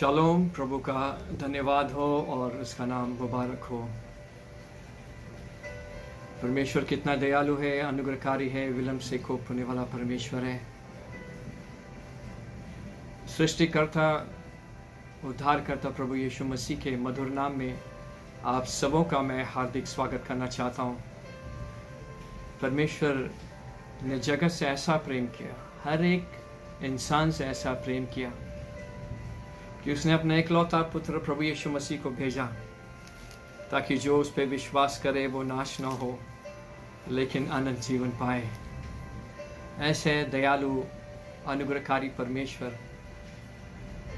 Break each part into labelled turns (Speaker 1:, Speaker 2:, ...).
Speaker 1: Shalom. प्रभु का धन्यवाद हो और उसका नाम मुबारक हो। परमेश्वर कितना दयालु है, अनुग्रहकारी है, विलंब से कोप होने वाला परमेश्वर है। सृष्टिकर्ता उद्धारकर्ता प्रभु यीशु मसीह के मधुर नाम में आप सबों का मैं हार्दिक स्वागत करना चाहता हूँ। परमेश्वर ने जगत से ऐसा प्रेम किया, हर एक इंसान से ऐसा प्रेम किया कि उसने अपना इकलौता पुत्र प्रभु यीशु मसीह को भेजा ताकि जो उस पर विश्वास करे वो नाश ना हो लेकिन अनंत जीवन पाए। ऐसे दयालु अनुग्रहकारी परमेश्वर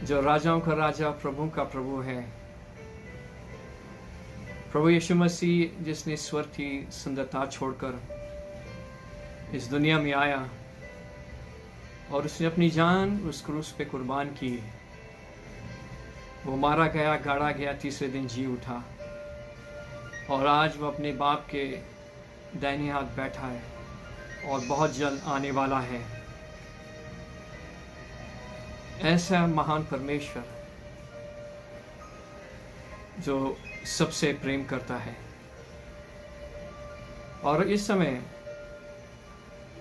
Speaker 1: जो राजाओं का राजा प्रभु का प्रभु है, प्रभु यीशु मसीह जिसने स्वर्ग की सुंदरता छोड़कर इस दुनिया में आया और उसने अपनी जान उस क्रूस पे कुर्बान की। वो मारा गया, गाड़ा गया, तीसरे दिन जी उठा और आज वो अपने बाप के दाहिने हाथ बैठा है और बहुत जल्द आने वाला है। ऐसा महान परमेश्वर जो सबसे प्रेम करता है। और इस समय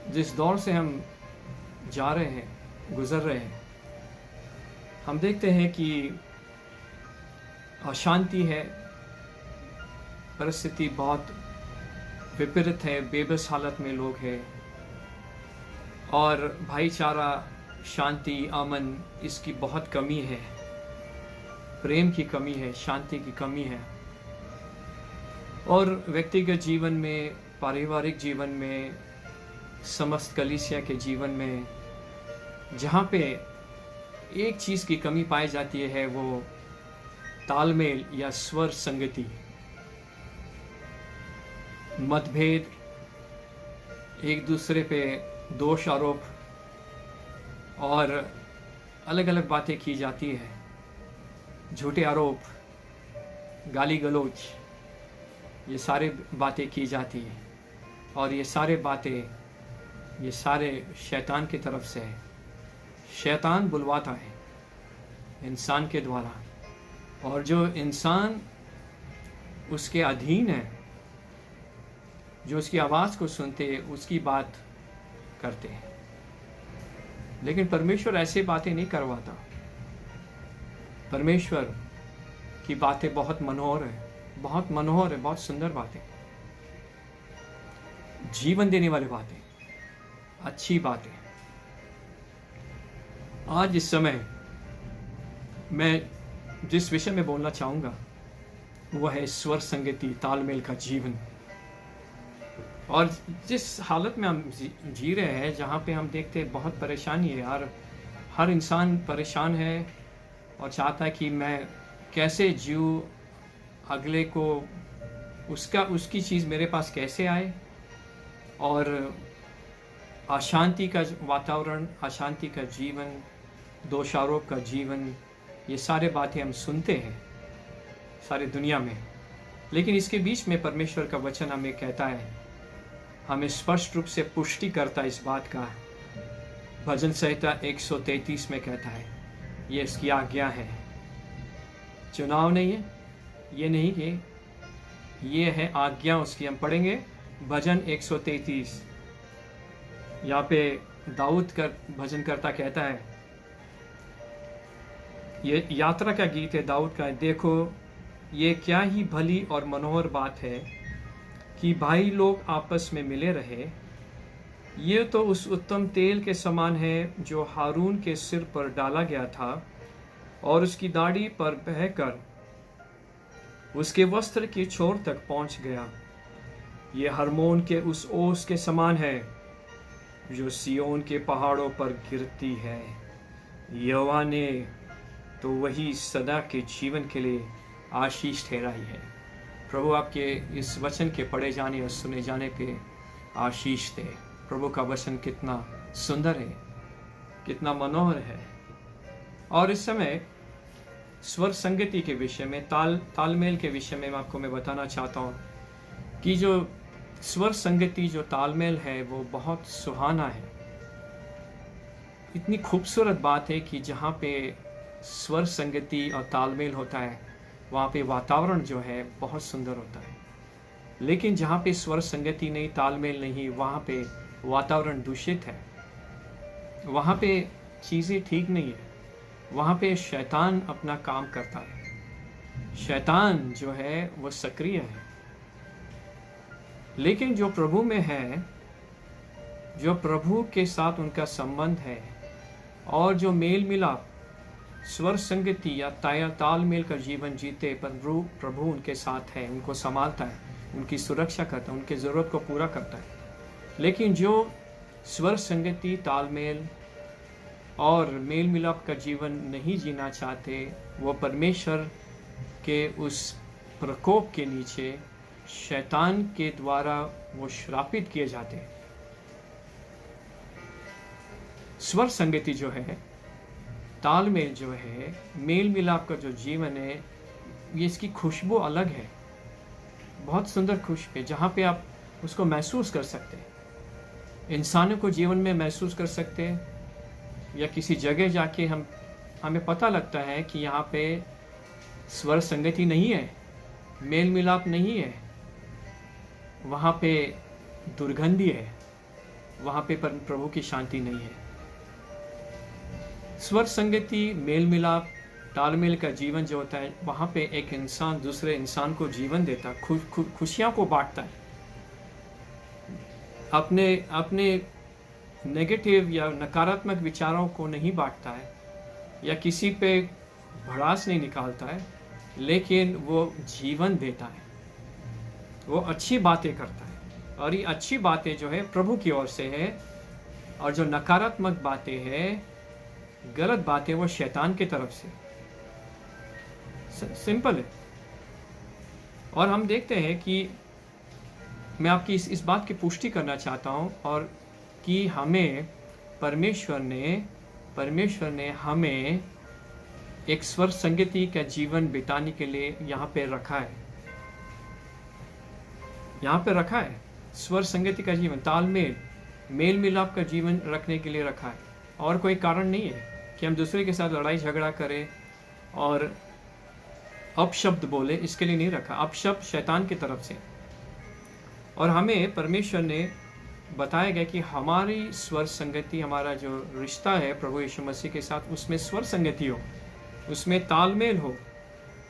Speaker 1: जिस दौर से हम जा रहे हैं, गुजर रहे हैं, हम देखते हैं कि अशांति है, परिस्थिति बहुत विपरीत है, बेबस हालत में लोग हैं और भाईचारा, शांति, अमन इसकी बहुत कमी है, प्रेम की कमी है, शांति की कमी है। और व्यक्तिगत जीवन में, पारिवारिक जीवन में, समस्त कलीसिया के जीवन में जहाँ पे एक चीज़ की कमी पाई जाती है वो तालमेल या स्वर संगति। मतभेद, एक दूसरे पे दोष आरोप और अलग अलग बातें की जाती है, झूठे आरोप, गाली गलौज, ये सारे बातें की जाती है और ये सारे शैतान की तरफ से है। शैतान बुलवाता है इंसान के द्वारा और जो इंसान उसके अधीन है, जो उसकी आवाज़ को सुनते हैं, उसकी बात करते हैं। लेकिन परमेश्वर ऐसी बातें नहीं करवाता। परमेश्वर की बातें बहुत मनोहर है, बहुत सुंदर बातें, जीवन देने वाली बातें, अच्छी बातें। आज इस समय मैं जिस विषय में बोलना चाहूँगा वह है स्वर संगति, तालमेल का जीवन। और जिस हालत में हम जी रहे हैं, जहाँ पे हम देखते हैं बहुत परेशानी है यार, हर इंसान परेशान है और चाहता है कि मैं कैसे जीऊँ, अगले को उसकी चीज़ मेरे पास कैसे आए। और अशांति का वातावरण, अशांति का जीवन, दोषारोप का जीवन, ये सारे बातें हम सुनते हैं सारी दुनिया में। लेकिन इसके बीच में परमेश्वर का वचन हमें कहता है, हमें स्पष्ट रूप से पुष्टि करता है इस बात का। भजन संहिता 133 में कहता है, ये इसकी आज्ञा है। चुनाव नहीं है, ये नहीं कि ये है आज्ञा उसकी। हम पढ़ेंगे भजन 133। यहाँ पे दाऊद का भजन करता कहता है, ये यात्रा का गीत है दाऊद का। देखो ये क्या ही भली और मनोहर बात है कि भाई लोग आपस में मिले रहे। ये तो उस उत्तम तेल के समान है जो हारून के सिर पर डाला गया था और उसकी दाढ़ी पर बहकर उसके वस्त्र की छोर तक पहुंच गया। ये हरमोन के उस ओस के समान है जो सियोन के पहाड़ों पर गिरती है। यहोवा ने तो वही सदा के जीवन के लिए आशीष ठहराई है। प्रभु आपके इस वचन के पढ़े जाने और सुने जाने पे आशीष दे। प्रभु का वचन कितना सुंदर है, कितना मनोहर है। और इस समय स्वर संगति के विषय में, तालमेल के विषय में आपको मैं बताना चाहता हूँ कि जो स्वर संगति, जो तालमेल है, वो बहुत सुहाना है। इतनी खूबसूरत बात है कि जहाँ पे स्वर संगति और तालमेल होता है, वहाँ पे वातावरण जो है बहुत सुंदर होता है। लेकिन जहाँ पे स्वर संगति नहीं, तालमेल नहीं, वहाँ पे वातावरण दूषित है, वहाँ पे चीज़ें ठीक नहीं है, वहाँ पे शैतान अपना काम करता है। शैतान जो है वो सक्रिय है। लेकिन जो प्रभु में है, जो प्रभु के साथ उनका संबंध है, और जो मेल मिलाप, स्वर संगति या तालमेल का जीवन जीते, प्रभु उनके साथ है, उनको संभालता है, उनकी सुरक्षा करता है, उनकी ज़रूरत को पूरा करता है। लेकिन जो स्वर संगति, तालमेल और मेल मिलाप का जीवन नहीं जीना चाहते, वो परमेश्वर के उस प्रकोप के नीचे शैतान के द्वारा वो श्रापित किए जाते हैं। स्वर संगति जो है, तालमेल जो है, मेल मिलाप का जो जीवन है, ये इसकी खुशबू अलग है, बहुत सुंदर खुशबू है, जहाँ पे आप उसको महसूस कर सकते हैं। इंसानों को जीवन में महसूस कर सकते हैं, या किसी जगह जाके हमें पता लगता है कि यहाँ पे स्वर संगति नहीं है, मेल मिलाप नहीं है, वहाँ पे दुर्गंधी है, वहाँ पे प्रभु की शांति नहीं है। स्वर संगति, मेल मिलाप, तालमेल का जीवन जो होता है, वहाँ पे एक इंसान दूसरे इंसान को जीवन देता है, खुशियाँ को बांटता है, अपने नेगेटिव या नकारात्मक विचारों को नहीं बांटता है, या किसी पे भड़ास नहीं निकालता है, लेकिन वो जीवन देता है, वो अच्छी बातें करता है। और ये अच्छी बातें जो है प्रभु की ओर से है, और जो नकारात्मक बातें हैं, गलत बातें, वो शैतान की तरफ से। सिंपल है। और हम देखते हैं कि मैं आपकी इस बात की पुष्टि करना चाहता हूँ, और कि हमें परमेश्वर ने हमें एक स्वर संगति का जीवन बिताने के लिए यहाँ पे रखा है। यहाँ पे रखा है स्वर संगति का जीवन, तालमेल, मेल मिलाप का जीवन रखने के लिए रखा है। और कोई कारण नहीं है कि हम दूसरे के साथ लड़ाई झगड़ा करें और अपशब्द बोले, इसके लिए नहीं रखा। अपशब्द शैतान की तरफ से। और हमें परमेश्वर ने बताया गया कि हमारी स्वर संगति, हमारा जो रिश्ता है प्रभु यीशु मसीह के साथ, उसमें स्वर संगति हो, उसमें तालमेल हो।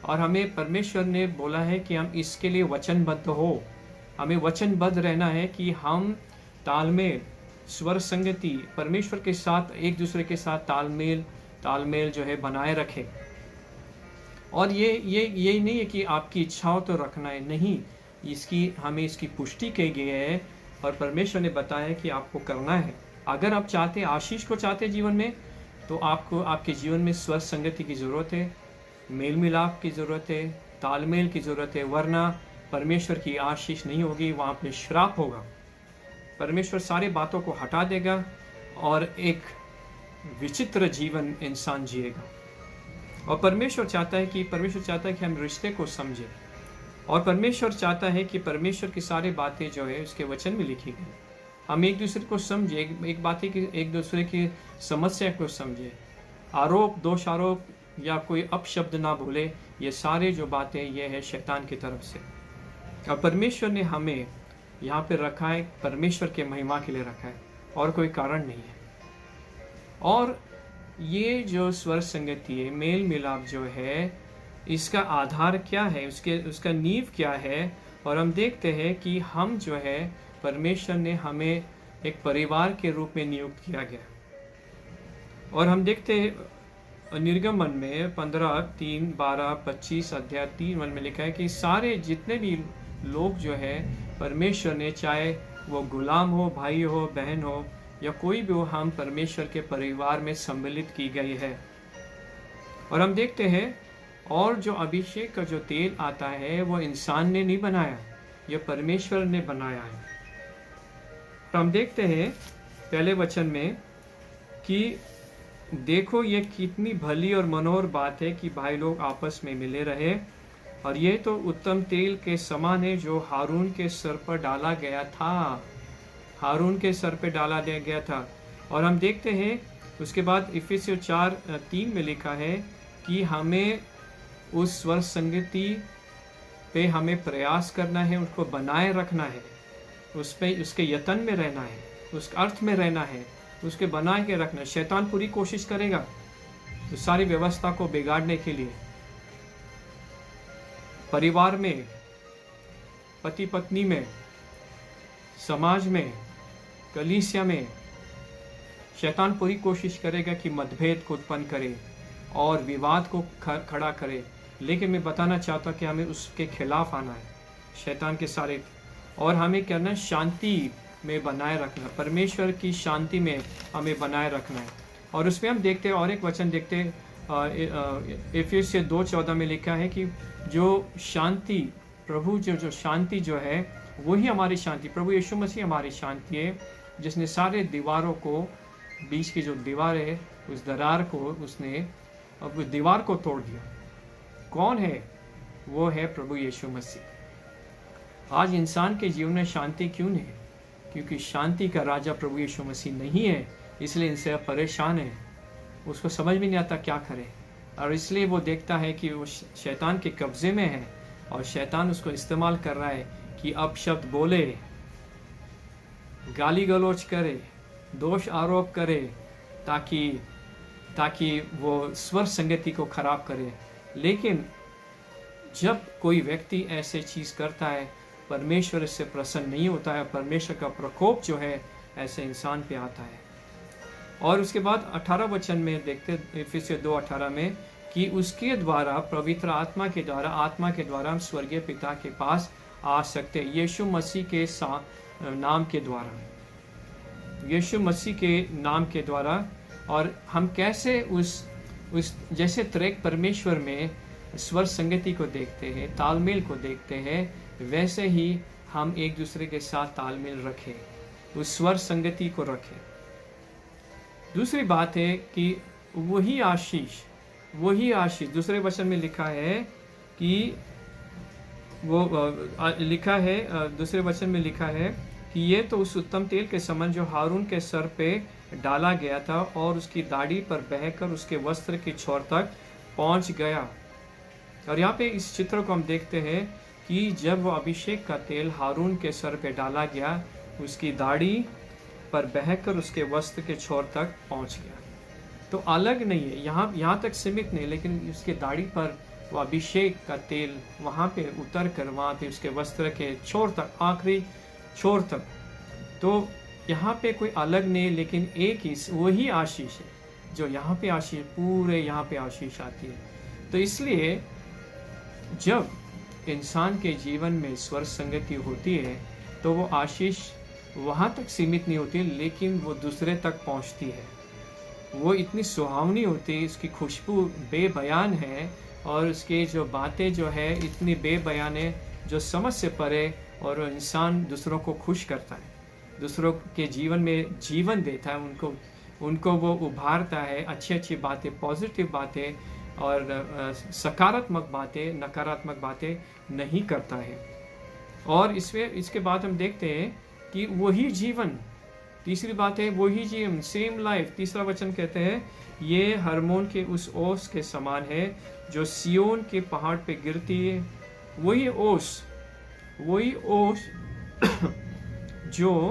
Speaker 1: और हमें परमेश्वर ने बोला है कि हम इसके लिए वचनबद्ध हो, हमें वचनबद्ध रहना है कि हम तालमेल, स्वर संगति, परमेश्वर के साथ, एक दूसरे के साथ तालमेल जो है बनाए रखें। और ये नहीं है कि आपकी इच्छाओं तो रखना है, नहीं, हमें इसकी पुष्टि की गई है, और परमेश्वर ने बताया कि आपको करना है। अगर आप चाहते, आशीष को चाहते जीवन में, तो आपको आपके जीवन में स्वर संगति की ज़रूरत है, मेल मिलाप की ज़रूरत है, तालमेल की ज़रूरत है, वरना परमेश्वर की आशीष नहीं होगी, वहाँ पे श्राप होगा। परमेश्वर सारे बातों को हटा देगा और एक विचित्र जीवन इंसान जिएगा। और परमेश्वर चाहता है कि हम रिश्ते को समझें, और परमेश्वर चाहता है कि परमेश्वर की सारी बातें जो है उसके वचन में लिखी गई, हम एक दूसरे को समझे, एक दूसरे की समस्या को समझे, आरोप, दोष आरोप या कोई अपशब्द ना बोले। ये सारे जो बातें, ये है शैतान की तरफ से। और परमेश्वर ने हमें यहाँ पे रखा है, परमेश्वर के महिमा के लिए रखा है, और कोई कारण नहीं है। और ये जो स्वर संगति है, मेल मिलाप जो है, इसका आधार क्या है, उसका नींव क्या है। और हम देखते हैं कि हम जो है, परमेश्वर ने हमें एक परिवार के रूप में नियुक्त किया गया। और हम देखते हैं निर्गमन में 15:3-12-25 अध्याय 3 में लिखा है कि सारे जितने भी लोग जो है, परमेश्वर ने, चाहे वो गुलाम हो, भाई हो, बहन हो, या कोई भी हो, हम परमेश्वर के परिवार में सम्मिलित की गई है। और हम देखते हैं, और जो अभिषेक का जो तेल आता है, वो इंसान ने नहीं बनाया, ये परमेश्वर ने बनाया है। तो हम देखते हैं पहले वचन में कि देखो, ये कितनी भली और मनोहर बात है कि भाई लोग आपस में मिले रहे, और ये तो उत्तम तेल के समान है जो हारून के सर पर डाला गया था, हारून के सर पे डाला गया था। और हम देखते हैं उसके बाद इफिसियों 4:3 में लिखा है कि हमें उस स्वर संगति पे हमें प्रयास करना है, उसको बनाए रखना है, उस पे उसके यत्न में रहना है, उस अर्थ में रहना है, उसके बनाए के रखना। शैतान पूरी कोशिश करेगा उस सारी व्यवस्था को बिगाड़ने के लिए। परिवार में, पति पत्नी में, समाज में, कलीसिया में शैतान पूरी कोशिश करेगा कि मतभेद को उत्पन्न करे और विवाद को खड़ा करे। लेकिन मैं बताना चाहता हूँ कि हमें उसके खिलाफ आना है, शैतान के सारे, और हमें करना है शांति में बनाए रखना, परमेश्वर की शांति में हमें बनाए रखना है। और उसमें हम देखते हैं और एक वचन देखते हैं, इफिसियों 2:14 में लिखा है कि जो शांति, प्रभु जो शांति जो है वही हमारी शांति, प्रभु यीशु मसीह हमारी शांति है, जिसने सारे दीवारों को, बीच की जो दीवार है उस दरार को उसने, अब उस दीवार को तोड़ दिया। कौन है? वो है प्रभु यीशु मसीह। आज इंसान के जीवन में शांति क्यों नहीं? क्योंकि शांति का राजा प्रभु यीशु मसीह नहीं है, इसलिए इनसे परेशान है, उसको समझ में नहीं आता क्या करे, और इसलिए वो देखता है कि वो शैतान के कब्जे में है और शैतान उसको इस्तेमाल कर रहा है कि अपशब्द बोले, गाली गलौज करे, दोष आरोप करे, ताकि वो स्वर संगति को खराब करे। लेकिन जब कोई व्यक्ति ऐसे चीज़ करता है, परमेश्वर इससे प्रसन्न नहीं होता है, परमेश्वर का प्रकोप जो है ऐसे इंसान पे आता है। और उसके बाद 18 वचन में देखते इफिसियों 2:18 में कि उसके द्वारा, पवित्र आत्मा के द्वारा हम स्वर्गीय पिता के पास आ सकते हैं, यीशु मसीह के नाम के द्वारा, यीशु मसीह के नाम के द्वारा। और हम कैसे उस जैसे त्रिएक परमेश्वर में स्वर संगति को देखते हैं, तालमेल को देखते हैं, वैसे ही हम एक दूसरे के साथ तालमेल रखें, उस स्वर संगति को रखें। दूसरी बात है कि वही आशीष दूसरे वचन में लिखा है कि दूसरे वचन में लिखा है कि ये तो उस उत्तम तेल के समान जो हारून के सर पे डाला गया था और उसकी दाढ़ी पर बहकर उसके वस्त्र की छोर तक पहुंच गया। और यहाँ पे इस चित्र को हम देखते हैं कि जब वो अभिषेक का तेल हारून के सर पे डाला गया, उसकी दाढ़ी पर बहकर उसके वस्त्र के छोर तक पहुंच गया। तो अलग नहीं है, यहाँ तक सीमित नहीं, लेकिन उसके दाढ़ी पर वो अभिषेक का तेल वहाँ पे उतर कर वहाँ पे उसके वस्त्र के छोर तक, आखिरी छोर तक। तो यहाँ पे कोई अलग नहीं, लेकिन एक ही वही आशीष है जो यहाँ पे आशीष, पूरे यहाँ पे आशीष आती है। तो इसलिए जब इंसान के जीवन में स्वर संगति होती है तो वो आशीष वहाँ तक सीमित नहीं होती, लेकिन वो दूसरे तक पहुँचती है। वो इतनी सुहावनी होती है, इसकी खुशबू बेबयान है, और उसके जो बातें जो है इतनी बेबयान है, जो समझ से परे, और इंसान दूसरों को खुश करता है, दूसरों के जीवन में जीवन देता है, उनको वो उभारता है, अच्छी अच्छी बातें, पॉजिटिव बातें और सकारात्मक बातें, नकारात्मक बातें नहीं करता है। और इसके बाद हम देखते हैं कि वही जीवन, तीसरी बात है वही जीवन, सेम लाइफ। तीसरा वचन कहते हैं ये हरमोन के उस ओस के समान है जो सियोन के पहाड़ पे गिरती है। वही ओस जो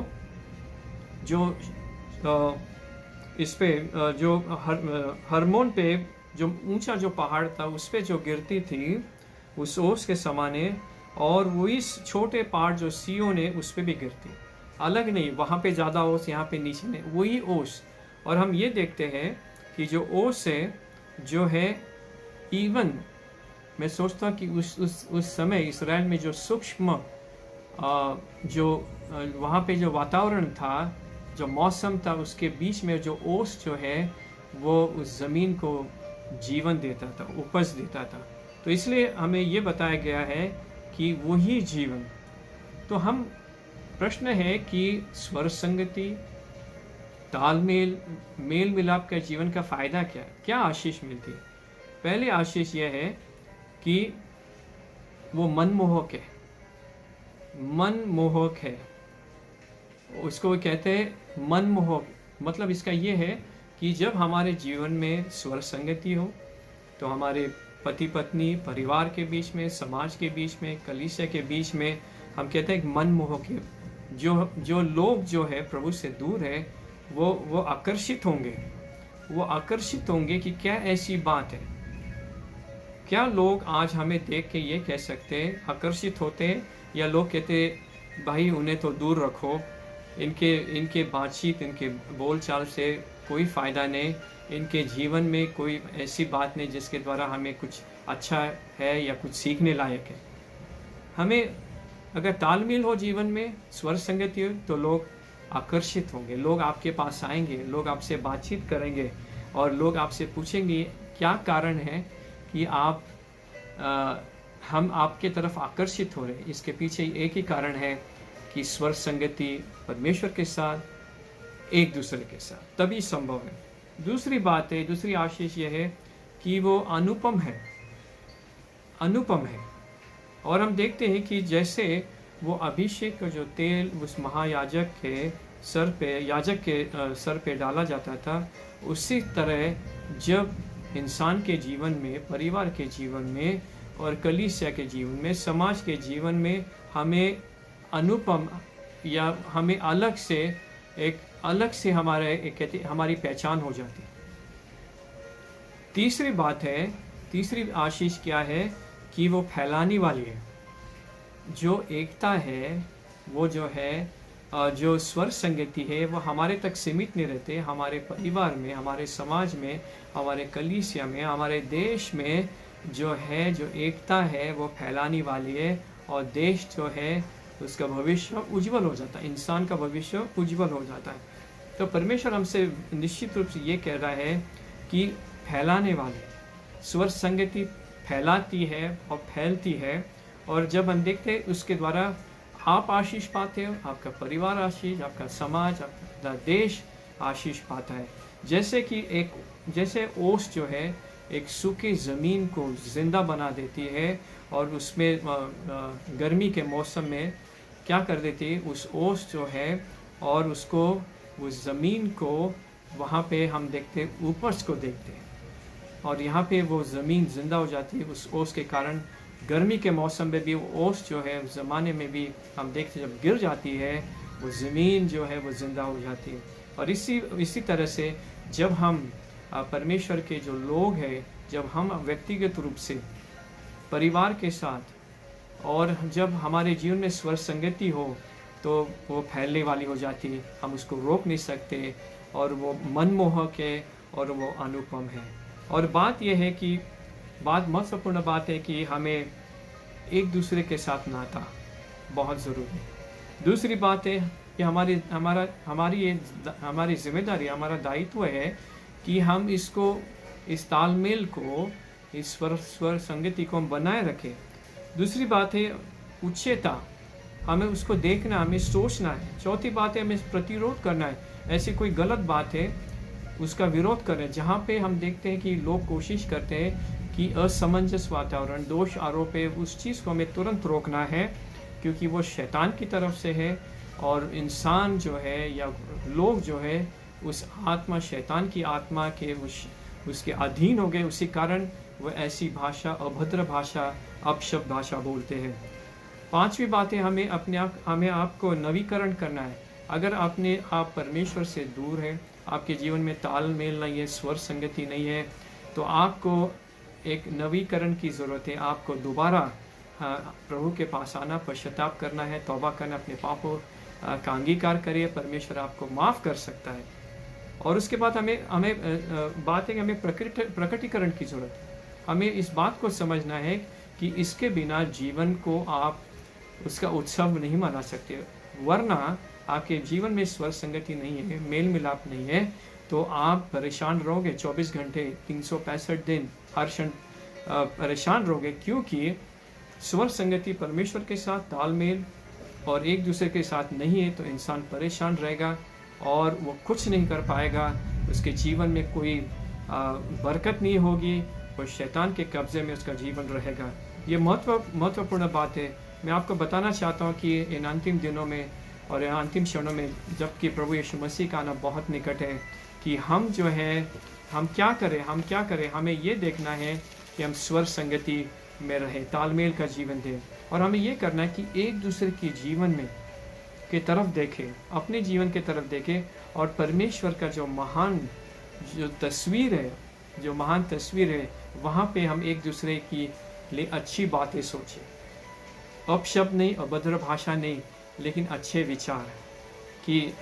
Speaker 1: इस पे जो हरमोन पे जो ऊंचा जो पहाड़ था उस पे जो गिरती थी, उस ओस के समान है। और वही छोटे पहाड़ जो सियोन है उस पे भी गिरती, अलग नहीं, वहाँ पे ज़्यादा ओस, यहाँ पे नीचे नहीं, वही ओस। और हम ये देखते हैं कि जो ओस है जो है, इवन मैं सोचता हूँ कि उस समय इसराइल में जो सूक्ष्म जो वहाँ पे जो वातावरण था, जो मौसम था, उसके बीच में जो ओस जो है वो उस ज़मीन को जीवन देता था, उपज देता था। तो इसलिए हमें ये बताया गया है कि वही जीवन। तो हम प्रश्न है कि स्वर संगति, तालमेल, मेल मिलाप का जीवन का फ़ायदा क्या है, क्या आशीष मिलती है? पहले आशीष यह है कि वो मनमोहक है, मनमोहक है, उसको कहते हैं मनमोहक। मतलब इसका ये है कि जब हमारे जीवन में स्वर संगति हो, तो हमारे पति पत्नी, परिवार के बीच में, समाज के बीच में, कलीसिया के बीच में, हम कहते हैं मनमोहक है। जो लोग जो है प्रभु से दूर है, वो आकर्षित होंगे। वो आकर्षित होंगे कि क्या ऐसी बात है। क्या लोग आज हमें देख के ये कह सकते हैं, आकर्षित होते हैं, या लोग कहते हैं भाई उन्हें तो दूर रखो, इनके बातचीत, इनके बोलचाल से कोई फ़ायदा नहीं, इनके जीवन में कोई ऐसी बात नहीं जिसके द्वारा हमें कुछ अच्छा है या कुछ सीखने लायक है। हमें अगर तालमेल हो जीवन में, स्वर संगति हो, तो लोग आकर्षित होंगे, लोग आपके पास आएंगे, लोग आपसे बातचीत करेंगे और लोग आपसे पूछेंगे क्या कारण है कि हम आपके तरफ आकर्षित हो रहे हैं। इसके पीछे एक ही कारण है कि स्वर संगति परमेश्वर के साथ, एक दूसरे के साथ तभी संभव है। दूसरी बात है, दूसरी आशीष यह है कि वो अनुपम है, अनुपम है। और हम देखते हैं कि जैसे वो अभिषेक का जो तेल उस महायाजक के सर पे, याजक के सर पे डाला जाता था, उसी तरह जब इंसान के जीवन में, परिवार के जीवन में और कलीसिया के जीवन में, समाज के जीवन में हमें अनुपम या हमें अलग से हमारी पहचान हो जाती है। तीसरी बात है, तीसरी आशीष क्या है कि वो फैलाने वाली है। जो एकता है, वो जो है, जो स्वर संगति है, वो हमारे तक सीमित नहीं रहते। हमारे परिवार में, हमारे समाज में, हमारे कलीसिया में, हमारे देश में जो है, जो एकता है वो फैलाने वाली है। और देश जो है उसका भविष्य उज्जवल हो जाता है, इंसान का भविष्य उज्जवल हो जाता है। तो परमेश्वर हमसे निश्चित रूप से ये कह रहा है कि फैलाने वाले, स्वर संगति फैलाती है और फैलती है। और जब हम देखते हैं उसके द्वारा आप आशीष पाते हो, आपका परिवार आशीष, आपका समाज, आपका देश आशीष पाता है। जैसे ओस जो है एक सूखी ज़मीन को ज़िंदा बना देती है और उसमें गर्मी के मौसम में क्या कर देती है, उस ओस जो है और उसको, उस ज़मीन को वहाँ पे हम देखते हैं, ऊपर को देखते हैं और यहाँ पे वो ज़मीन ज़िंदा हो जाती है उस ओस के कारण। गर्मी के मौसम में भी वो ओस जो है, उस ज़माने में भी हम देखते हैं जब गिर जाती है वो ज़मीन जो है वो ज़िंदा हो जाती है। और इसी तरह से जब हम परमेश्वर के जो लोग हैं, जब हम व्यक्तिगत रूप से परिवार के साथ और जब हमारे जीवन में स्वर संगति हो, तो वो फैलने वाली हो जाती है। हम उसको रोक नहीं सकते और वो मनमोहक है और वो अनुपम है। और बात यह है कि महत्वपूर्ण बात है कि हमें एक दूसरे के साथ नाता बहुत ज़रूरी है। दूसरी बात है कि हमारी जिम्मेदारी, हमारा दायित्व है कि हम इस तालमेल को, इस स्वर संगति को हम बनाए रखें। दूसरी बात है उच्चता, हमें उसको देखना, हमें सोचना है। चौथी बात है हमें प्रतिरोध करना है। ऐसी कोई गलत बात है उसका विरोध करें। जहाँ पे हम देखते हैं कि लोग कोशिश करते हैं कि असमंजस वातावरण, दोष आरोप है, उस चीज़ को हमें तुरंत रोकना है, क्योंकि वो शैतान की तरफ से है। और इंसान जो है या लोग जो है उस आत्मा, शैतान की आत्मा के उसके अधीन हो गए। उसी कारण वह ऐसी भाषा, अभद्र भाषा, अपशब्द भाषा बोलते हैं। पांचवी बात है हमें आपको नवीकरण करना है। अगर आप परमेश्वर से दूर है, आपके जीवन में तालमेल नहीं है, स्वर संगति नहीं है, तो आपको एक नवीकरण की ज़रूरत है। आपको दोबारा प्रभु के पास आना, पश्चाताप करना है, तौबा करना, अपने पापों का अंगीकार करिए। परमेश्वर आपको माफ़ कर सकता है। और उसके बाद हमें बात है कि हमें प्रकटीकरण की ज़रूरत है। हमें इस बात को समझना है कि इसके बिना जीवन को आप उसका उत्सव नहीं मना सकते। वरना आपके जीवन में स्वर संगति नहीं है, मेल मिलाप नहीं है, तो आप परेशान रहोगे 24 घंटे 365 दिन, हर क्षण परेशान रहोगे। क्योंकि स्वर संगति परमेश्वर के साथ तालमेल और एक दूसरे के साथ नहीं है, तो इंसान परेशान रहेगा और वो कुछ नहीं कर पाएगा। उसके जीवन में कोई बरकत नहीं होगी, वो शैतान के कब्जे में उसका जीवन रहेगा। ये महत्वपूर्ण बात है। मैं आपको बताना चाहता हूँ कि इन अंतिम दिनों में और इन अंतिम क्षणों में, जबकि प्रभु यीशु मसीह का आना बहुत निकट है, कि हम जो है हम क्या करें। हमें ये देखना है कि हम स्वर संगति में रहें, तालमेल का जीवन दें। और हमें ये करना है कि एक दूसरे के जीवन में की तरफ देखें, अपने जीवन की तरफ देखें, और परमेश्वर का जो महान जो तस्वीर है, जो महान तस्वीर है, वहाँ पे हम एक दूसरे की लिए अच्छी बातें सोचें। अपशब्द नहीं, अभद्र भाषा नहीं, लेकिन अच्छे विचार, कि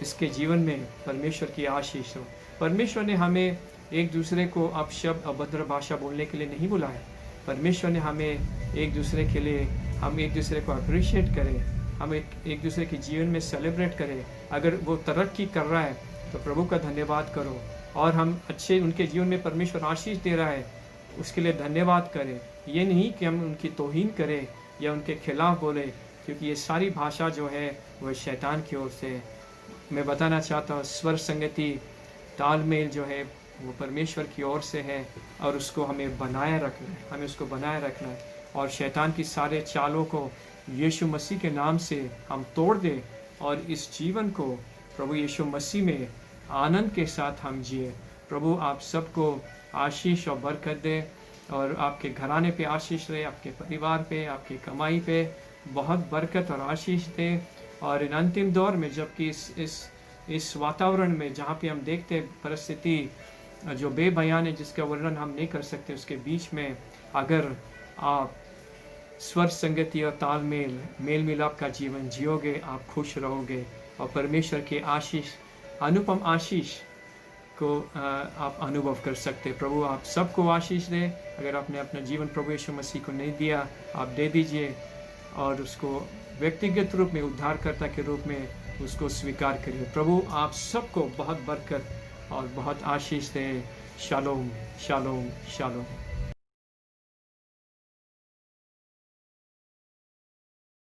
Speaker 1: इसके जीवन में परमेश्वर की आशीष हो। परमेश्वर ने हमें एक दूसरे को अपशब्द अभद्र भाषा बोलने के लिए नहीं बुलाया। परमेश्वर ने हमें एक दूसरे के लिए, हम एक दूसरे को अप्रिशिएट करें, हम एक दूसरे के जीवन में सेलिब्रेट करें। अगर वो तरक्की कर रहा है तो प्रभु का धन्यवाद करो, और हम अच्छे उनके जीवन में परमेश्वर आशीष दे रहा है उसके लिए धन्यवाद करें। ये नहीं कि हम उनकी तौहीन करें या उनके खिलाफ बोले, क्योंकि ये सारी भाषा जो है वह शैतान की ओर से है। मैं बताना चाहता हूँ, स्वर संगति, तालमेल जो है वो परमेश्वर की ओर से है, और उसको हमें बनाए रखना है, हमें उसको बनाए रखना है। और शैतान की सारे चालों को यीशु मसीह के नाम से हम तोड़ दें, और इस जीवन को प्रभु यीशु मसीह में आनंद के साथ हम जिए। प्रभु आप सबको आशीष और बरकत दे, और आपके घराने पे आशीष रहे, आपके परिवार पे, आपकी कमाई पे बहुत बरकत और आशीष दे। और इन अंतिम दौर में, जबकि इस वातावरण में जहाँ पे हम देखते हैं परिस्थिति जो बेबयान है, जिसका वर्णन हम नहीं कर सकते, उसके बीच में अगर आप स्वर संगति और तालमेल, मेल मिलाप का जीवन जियोगे, आप खुश रहोगे, और परमेश्वर के आशीष, अनुपम आशीष को आप अनुभव कर सकते। प्रभु आप सबको आशीष दे। अगर आपने अपना जीवन प्रभु यीशु मसीह को नहीं दिया, आप दे दीजिए, और उसको व्यक्तिगत रूप में उद्धारकर्ता के रूप में उसको स्वीकार करिए। प्रभु आप सबको बहुत बरकत और बहुत आशीष दे। शालोम शालोम शालोम।